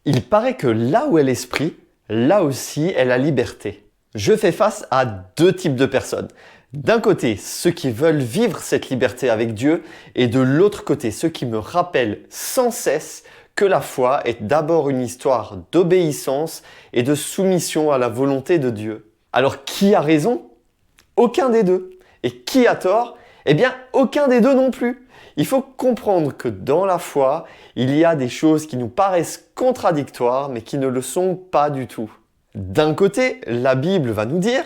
Il paraît que là où est l'esprit, là aussi est la liberté. Je fais face à deux types de personnes. D'un côté, ceux qui veulent vivre cette liberté avec Dieu, et de l'autre côté, ceux qui me rappellent sans cesse que la foi est d'abord une histoire d'obéissance et de soumission à la volonté de Dieu. Alors qui a raison? Aucun des deux. Et qui a tort? Eh bien, aucun des deux non plus. Il faut comprendre que dans la foi, il y a des choses qui nous paraissent contradictoires, mais qui ne le sont pas du tout. D'un côté, la Bible va nous dire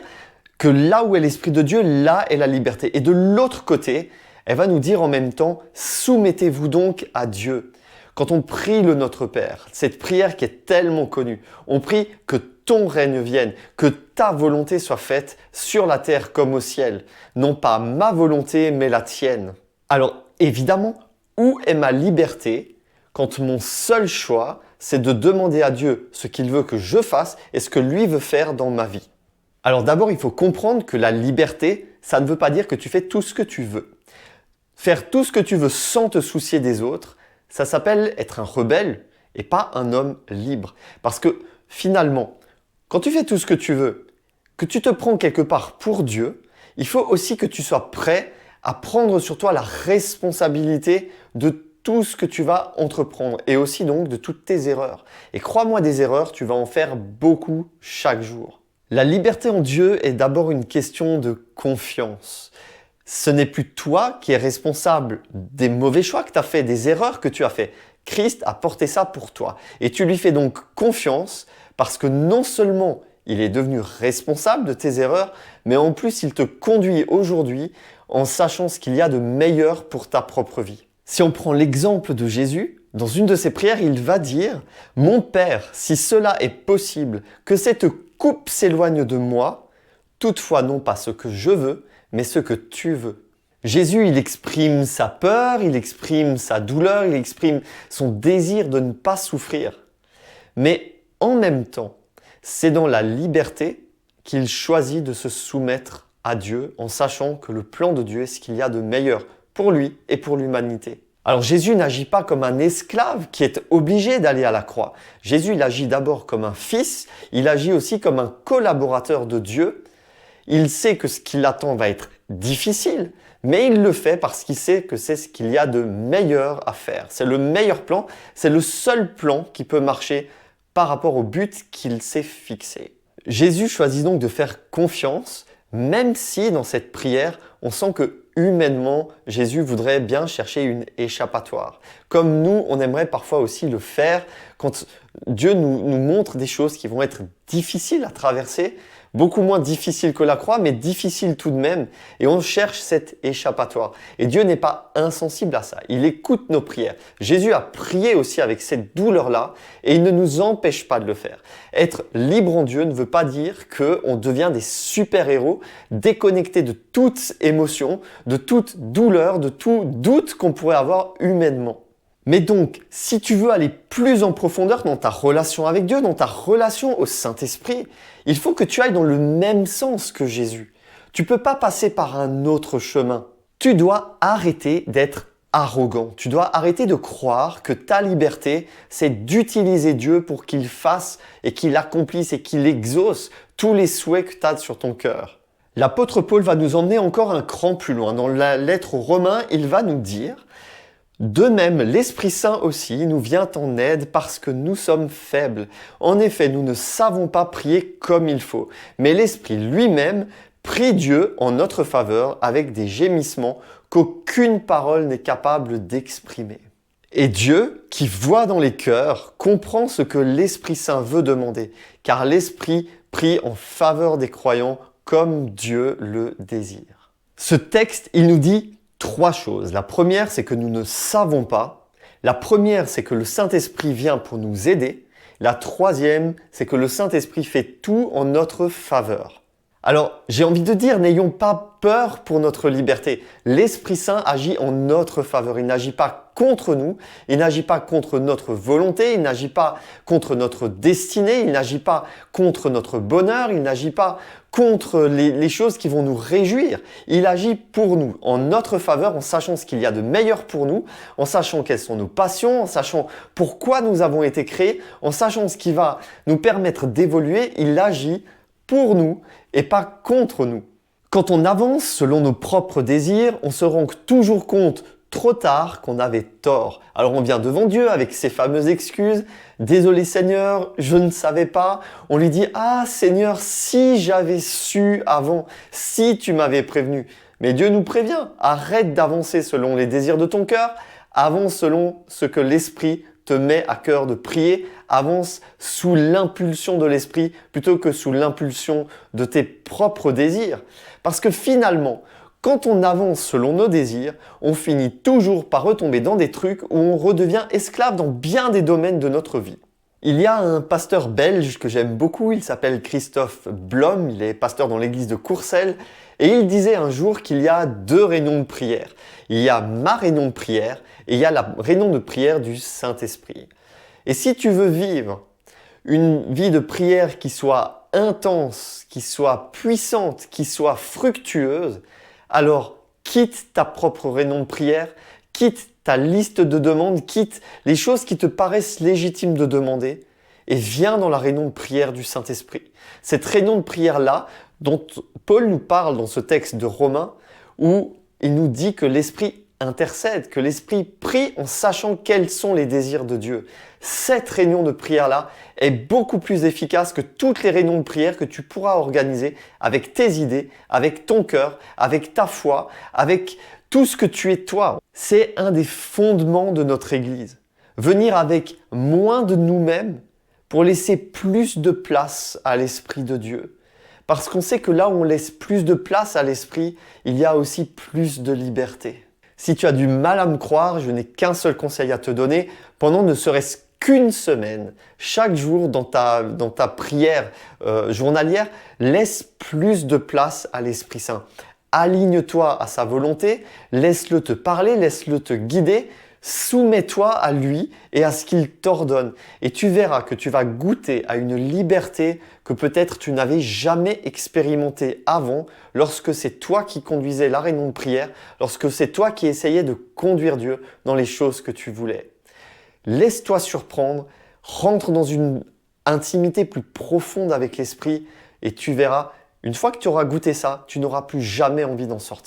que là où est l'Esprit de Dieu, là est la liberté. Et de l'autre côté, elle va nous dire en même temps, soumettez-vous donc à Dieu. Quand on prie le Notre Père, cette prière qui est tellement connue, on prie que ton règne vienne, que ta volonté soit faite sur la terre comme au ciel. Non pas ma volonté, mais la tienne. Alors évidemment, où est ma liberté quand mon seul choix, c'est de demander à Dieu ce qu'il veut que je fasse et ce que lui veut faire dans ma vie? Alors d'abord, il faut comprendre que la liberté, ça ne veut pas dire que tu fais tout ce que tu veux. Faire tout ce que tu veux sans te soucier des autres, ça s'appelle être un rebelle et pas un homme libre. Parce que finalement, quand tu fais tout ce que tu veux, que tu te prends quelque part pour Dieu, il faut aussi que tu sois prêt à prendre sur toi la responsabilité de tout ce que tu vas entreprendre et aussi donc de toutes tes erreurs. Et crois-moi, des erreurs, tu vas en faire beaucoup chaque jour. La liberté en Dieu est d'abord une question de confiance. Ce n'est plus toi qui es responsable des mauvais choix que tu as fait, des erreurs que tu as fait. Christ a porté ça pour toi. Et tu lui fais donc confiance parce que non seulement il est devenu responsable de tes erreurs, mais en plus il te conduit aujourd'hui en sachant ce qu'il y a de meilleur pour ta propre vie. Si on prend l'exemple de Jésus, dans une de ses prières, il va dire « Mon Père, si cela est possible, que cette coupe s'éloigne de moi, toutefois non pas ce que je veux, mais ce que tu veux. » Jésus, il exprime sa peur, il exprime sa douleur, il exprime son désir de ne pas souffrir. Mais en même temps, c'est dans la liberté qu'il choisit de se soumettre à Dieu en sachant que le plan de Dieu est ce qu'il y a de meilleur pour lui et pour l'humanité. Alors Jésus n'agit pas comme un esclave qui est obligé d'aller à la croix. Jésus, il agit d'abord comme un fils, il agit aussi comme un collaborateur de Dieu. Il sait que ce qui l'attend va être difficile, mais il le fait parce qu'il sait que c'est ce qu'il y a de meilleur à faire. C'est le meilleur plan, c'est le seul plan qui peut marcher par rapport au but qu'il s'est fixé. Jésus choisit donc de faire confiance, même si dans cette prière, on sent que humainement, Jésus voudrait bien chercher une échappatoire. Comme nous, on aimerait parfois aussi le faire quand Dieu nous montre des choses qui vont être difficiles à traverser, beaucoup moins difficiles que la croix, mais difficiles tout de même. Et on cherche cette échappatoire. Et Dieu n'est pas insensible à ça. Il écoute nos prières. Jésus a prié aussi avec cette douleur-là et il ne nous empêche pas de le faire. Être libre en Dieu ne veut pas dire qu'on devient des super-héros déconnectés de toute émotion, de toute douleur, de tout doute qu'on pourrait avoir humainement. Mais donc, si tu veux aller plus en profondeur dans ta relation avec Dieu, dans ta relation au Saint-Esprit, il faut que tu ailles dans le même sens que Jésus. Tu ne peux pas passer par un autre chemin. Tu dois arrêter d'être arrogant. Tu dois arrêter de croire que ta liberté, c'est d'utiliser Dieu pour qu'il fasse et qu'il accomplisse et qu'il exauce tous les souhaits que tu as sur ton cœur. L'apôtre Paul va nous emmener encore un cran plus loin. Dans la lettre aux Romains, il va nous dire « De même, l'Esprit Saint aussi nous vient en aide parce que nous sommes faibles. En effet, nous ne savons pas prier comme il faut, mais l'Esprit lui-même prie Dieu en notre faveur avec des gémissements qu'aucune parole n'est capable d'exprimer. » Et Dieu, qui voit dans les cœurs, comprend ce que l'Esprit Saint veut demander, car l'Esprit prie en faveur des croyants comme Dieu le désire. Ce texte, il nous dit 3 choses. La première, c'est que nous ne savons pas. La première, c'est que le Saint-Esprit vient pour nous aider. La troisième, c'est que le Saint-Esprit fait tout en notre faveur. Alors, j'ai envie de dire, n'ayons pas peur pour notre liberté. L'Esprit Saint agit en notre faveur. Il n'agit pas contre nous, il n'agit pas contre notre volonté, il n'agit pas contre notre destinée, il n'agit pas contre notre bonheur, il n'agit pas contre les choses qui vont nous réjouir. Il agit pour nous, en notre faveur, en sachant ce qu'il y a de meilleur pour nous, en sachant quelles sont nos passions, en sachant pourquoi nous avons été créés, en sachant ce qui va nous permettre d'évoluer. Il agit pour nous et pas contre nous. Quand on avance selon nos propres désirs, on se rend toujours compte trop tard qu'on avait tort. Alors on vient devant Dieu avec ces fameuses excuses. Désolé Seigneur, je ne savais pas. On lui dit, ah Seigneur, si j'avais su avant, si tu m'avais prévenu. Mais Dieu nous prévient, arrête d'avancer selon les désirs de ton cœur, avance selon ce que l'Esprit te met à cœur de prier, avance sous l'impulsion de l'Esprit plutôt que sous l'impulsion de tes propres désirs. Parce que finalement, quand on avance selon nos désirs, on finit toujours par retomber dans des trucs où on redevient esclave dans bien des domaines de notre vie. Il y a un pasteur belge que j'aime beaucoup, il s'appelle Christophe Blom, il est pasteur dans l'église de Courcelles, et il disait un jour qu'il y a 2 réunions de prière. Il y a ma réunion de prière et il y a la réunion de prière du Saint-Esprit. Et si tu veux vivre une vie de prière qui soit intense, qui soit puissante, qui soit fructueuse, alors quitte ta propre réunion de prière, quitte ta liste de demandes, quitte les choses qui te paraissent légitimes de demander et viens dans la réunion de prière du Saint-Esprit. Cette réunion de prière-là, dont Paul nous parle dans ce texte de Romains, où il nous dit que l'Esprit intercède, que l'Esprit prie en sachant quels sont les désirs de Dieu. Cette réunion de prière-là est beaucoup plus efficace que toutes les réunions de prière que tu pourras organiser avec tes idées, avec ton cœur, avec ta foi, avec tout ce que tu es toi. C'est un des fondements de notre Église. Venir avec moins de nous-mêmes pour laisser plus de place à l'Esprit de Dieu. Parce qu'on sait que là où on laisse plus de place à l'Esprit, il y a aussi plus de liberté. Si tu as du mal à me croire, je n'ai qu'un seul conseil à te donner. Pendant ne serait-ce qu'une semaine, chaque jour dans ta prière journalière, laisse plus de place à l'Esprit Saint. Aligne-toi à sa volonté, laisse-le te parler, laisse-le te guider. Soumets-toi à lui et à ce qu'il t'ordonne. Et tu verras que tu vas goûter à une liberté que peut-être tu n'avais jamais expérimentée avant lorsque c'est toi qui conduisais la réunion de prière, lorsque c'est toi qui essayais de conduire Dieu dans les choses que tu voulais. Laisse-toi surprendre, rentre dans une intimité plus profonde avec l'Esprit et tu verras, une fois que tu auras goûté ça, tu n'auras plus jamais envie d'en sortir.